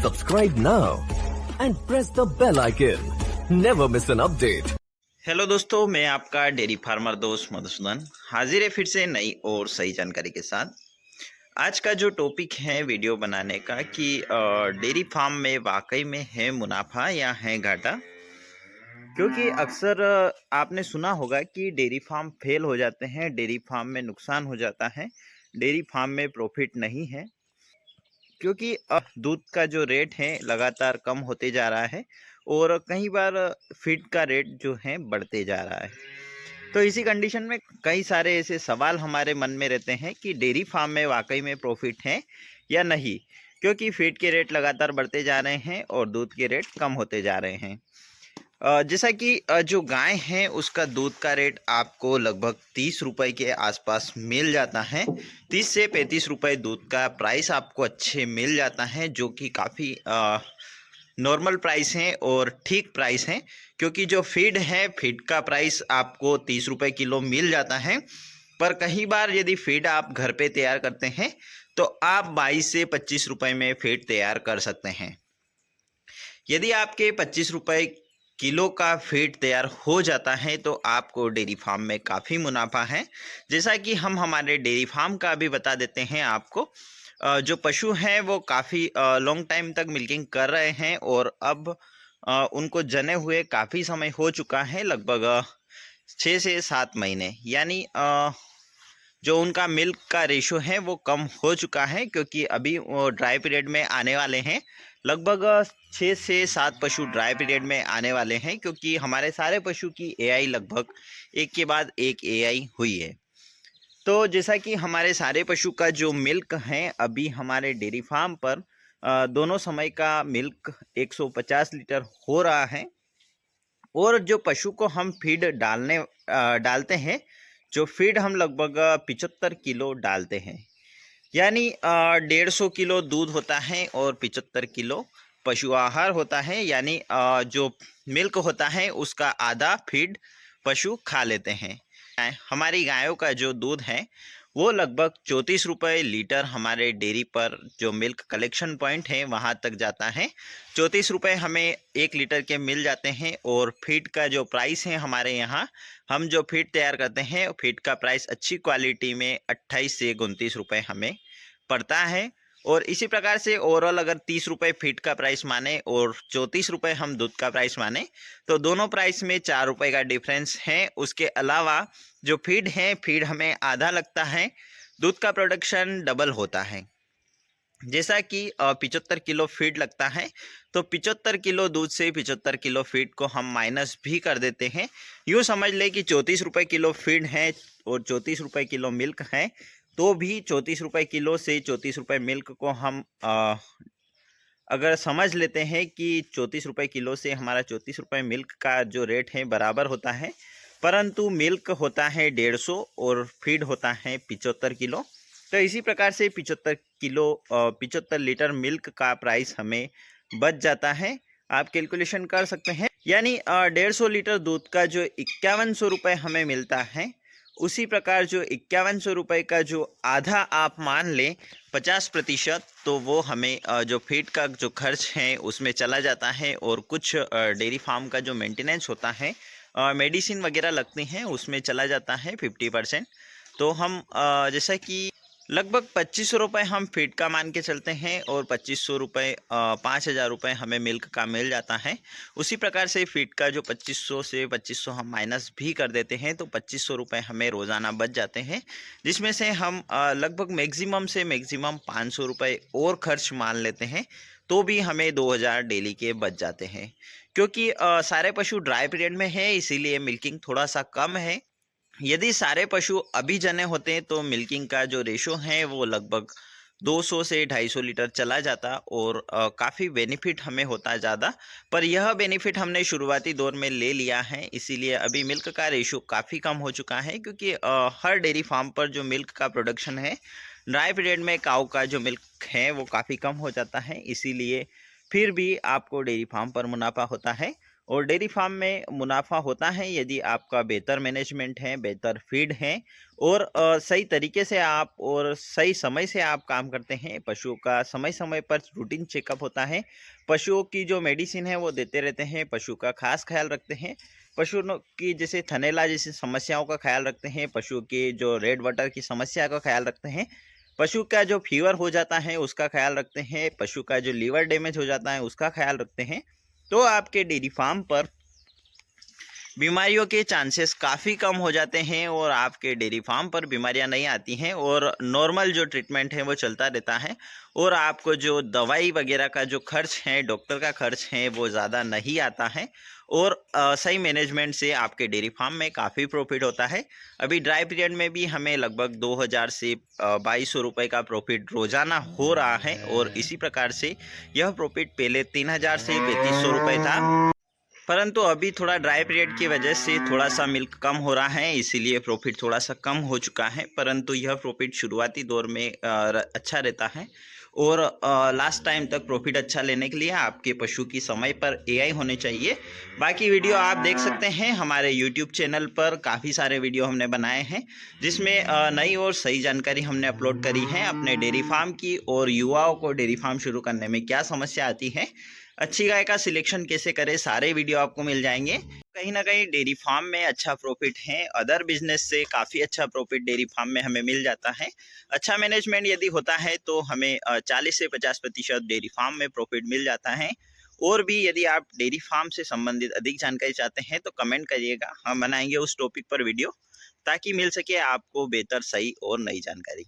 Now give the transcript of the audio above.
Subscribe now and press the bell icon. Never miss an update. Hello दोस्तों, मैं आपका dairy farmer दोस्त मधुसूदन हाजिर है फिर से नई और सही जानकारी के साथ। आज का जो टॉपिक है वीडियो बनाने का कि डेयरी फार्म में वाकई में है मुनाफा या है घाटा। क्योंकि अक्सर आपने सुना होगा कि डेयरी फार्म फेल हो जाते हैं, डेयरी फार्म में नुकसान हो जाता है, डेयरी फार्म में प्रॉफिट नहीं है, क्योंकि अब दूध का जो रेट है लगातार कम होते जा रहा है और कई बार फीड का रेट जो है बढ़ते जा रहा है। तो इसी कंडीशन में कई सारे ऐसे सवाल हमारे मन में रहते हैं कि डेयरी फार्म में वाकई में प्रॉफिट है या नहीं, क्योंकि फीड के रेट लगातार बढ़ते जा रहे हैं और दूध के रेट कम होते जा रहे हैं। जैसा कि जो गाय है उसका दूध का रेट आपको लगभग 30 रुपये के आसपास मिल जाता है। 30 से 35 रुपये दूध का प्राइस आपको अच्छे मिल जाता है, जो कि काफ़ी नॉर्मल प्राइस हैं और ठीक प्राइस हैं। क्योंकि जो फीड है, फीड का प्राइस आपको 30 रुपये किलो मिल जाता है, पर कई बार यदि फीड आप घर पे तैयार करते हैं तो आप 22 से 25 रुपये में फीड तैयार कर सकते हैं। यदि आपके 25 रुपये किलो का फीड तैयार हो जाता है तो आपको डेयरी फार्म में काफ़ी मुनाफा है। जैसा कि हम हमारे डेयरी फार्म का भी बता देते हैं आपको। जो पशु हैं वो काफ़ी लॉन्ग टाइम तक मिल्किंग कर रहे हैं और अब उनको जने हुए काफ़ी समय हो चुका है, लगभग 6 से 7 महीने। यानी जो उनका मिल्क का रेशो है वो कम हो चुका है, क्योंकि अभी वो ड्राई पीरियड में आने वाले हैं। लगभग 6 से 7 पशु ड्राई पीरियड में आने वाले हैं, क्योंकि हमारे सारे पशु की एआई लगभग एक के बाद एक एआई हुई है। तो जैसा कि हमारे सारे पशु का जो मिल्क है अभी हमारे डेयरी फार्म पर दोनों समय का मिल्क 150 लीटर हो रहा है। और जो पशु को हम फीड डालते हैं, जो फीड हम लगभग 75 किलो डालते हैं। यानी 150 किलो दूध होता है और 75 किलो पशु आहार होता है। यानी जो मिल्क होता है उसका आधा फीड पशु खा लेते हैं। हमारी गायों का जो दूध है वो लगभग 34 रुपये लीटर हमारे डेयरी पर जो मिल्क कलेक्शन पॉइंट है वहाँ तक जाता है। 34 रुपये हमें 1 लीटर के मिल जाते हैं। और फीड का जो प्राइस है हमारे यहाँ, हम जो फीड तैयार करते हैं फीड का प्राइस अच्छी क्वालिटी में 28 से 29 रुपये हमें पड़ता है। और इसी प्रकार से ओवरऑल अगर 30 रुपये फीड का प्राइस माने और 34 रुपये हम दूध का प्राइस माने तो दोनों प्राइस में 4 रुपये का डिफरेंस है। उसके अलावा जो फीड है, फीड हमें आधा लगता है, दूध का प्रोडक्शन डबल होता है। जैसा कि 75 किलो फीड लगता है तो 75 किलो दूध से 75 किलो फीड को हम माइनस भी कर देते हैं। यूँ समझ ले कि 34 रुपये किलो फीड है और 34 रुपये किलो मिल्क है, तो भी 34 रुपये किलो से 34 रुपये मिल्क को हम अगर समझ लेते हैं कि 34 रुपये किलो से हमारा 34 रुपये मिल्क का जो रेट है बराबर होता है, परंतु मिल्क होता है 150 और फीड होता है 75 किलो। तो इसी प्रकार से 75 लीटर मिल्क का प्राइस हमें बच जाता है। आप कैलकुलेशन कर सकते हैं। यानी 150 लीटर दूध का जो 5100 रुपये हमें मिलता है, उसी प्रकार जो 5100 रुपये का जो आधा आप मान लें 50%, तो वो हमें जो फीड का जो खर्च है उसमें चला जाता है। और कुछ डेयरी फार्म का जो मेंटेनेंस होता है, मेडिसिन वगैरह लगती हैं, उसमें चला जाता है 50%। तो हम जैसा कि लगभग 2500 रुपये हम फीड का मान के चलते हैं और 2500 रुपये 5000 रुपये हमें मिल्क का मिल जाता है। उसी प्रकार से फीड का जो 2500 से 2500 हम माइनस भी कर देते हैं तो 2500 रुपये हमें रोज़ाना बच जाते हैं, जिसमें से हम लगभग मैक्सिमम से मैक्सिमम 500 रुपये और खर्च मान लेते हैं तो भी हमें 2000 डेली के बच जाते हैं। क्योंकि सारे पशु ड्राई पीरियड में है, इसीलिए मिल्किंग थोड़ा सा कम है। यदि सारे पशु अभी जने होते हैं तो मिल्किंग का जो रेशो है वो लगभग 200 से 250 लीटर चला जाता और काफ़ी बेनिफिट हमें होता ज़्यादा। पर यह बेनिफिट हमने शुरुआती दौर में ले लिया है, इसीलिए अभी मिल्क का रेशो काफ़ी कम हो चुका है। क्योंकि हर डेयरी फार्म पर जो मिल्क का प्रोडक्शन है, ड्राई पीरियड में काऊ का जो मिल्क है वो काफ़ी कम हो जाता है, इसीलिए फिर भी आपको डेयरी फार्म पर मुनाफा होता है। और डेयरी फार्म में मुनाफा होता है यदि आपका बेहतर मैनेजमेंट है, बेहतर फीड है और सही तरीके से आप और सही समय से आप काम करते हैं। पशुओं का समय समय पर रूटीन चेकअप होता है, पशुओं की जो मेडिसिन है वो देते रहते हैं, पशु का खास ख्याल रखते हैं, पशुओं की जैसे थनैला जैसी समस्याओं का ख्याल रखते हैं, पशु के जो रेड वाटर की समस्या का ख्याल रखते हैं, पशु का जो फीवर हो जाता है उसका ख्याल रखते हैं, पशु का जो लीवर डैमेज हो जाता है उसका ख्याल रखते हैं। तो आपके डेयरी फार्म पर बीमारियों के चांसेस काफ़ी कम हो जाते हैं और आपके डेयरी फार्म पर बीमारियां नहीं आती हैं और नॉर्मल जो ट्रीटमेंट है वो चलता रहता है और आपको जो दवाई वगैरह का जो खर्च है, डॉक्टर का खर्च है, वो ज़्यादा नहीं आता है और सही मैनेजमेंट से आपके डेयरी फार्म में काफ़ी प्रॉफिट होता है। अभी ड्राई पीरियड में भी हमें लगभग 2000 से 2200 रुपये का प्रॉफिट रोज़ाना हो रहा है और इसी प्रकार से यह प्रॉफिट पहले 3000 से 3300 रुपये था, परंतु अभी थोड़ा ड्राई पीरियड की वजह से थोड़ा सा मिल्क कम हो रहा है, इसीलिए प्रॉफिट थोड़ा सा कम हो चुका है। परंतु यह प्रॉफिट शुरुआती दौर में अच्छा रहता है और लास्ट टाइम तक प्रॉफिट अच्छा लेने के लिए आपके पशु की समय पर एआई होने चाहिए। बाकी वीडियो आप देख सकते हैं हमारे यूट्यूब चैनल पर, काफ़ी सारे वीडियो हमने बनाए हैं जिसमें नई और सही जानकारी हमने अपलोड करी है अपने डेयरी फार्म की और युवाओं को डेयरी फार्म शुरू करने में क्या समस्या आती है, अच्छी गाय का सिलेक्शन कैसे करें, सारे वीडियो आपको मिल जाएंगे। कहीं ना कहीं डेयरी फार्म में अच्छा प्रॉफिट है, अदर बिजनेस से काफ़ी अच्छा प्रॉफिट डेयरी फार्म में हमें मिल जाता है। अच्छा मैनेजमेंट यदि होता है तो हमें 40 से 50% डेयरी फार्म में प्रॉफिट मिल जाता है। और भी यदि आप डेयरी फार्म से संबंधित अधिक जानकारी चाहते हैं तो कमेंट करिएगा, हम बनाएंगे उस टॉपिक पर वीडियो ताकि मिल सके आपको बेहतर, सही और नई जानकारी।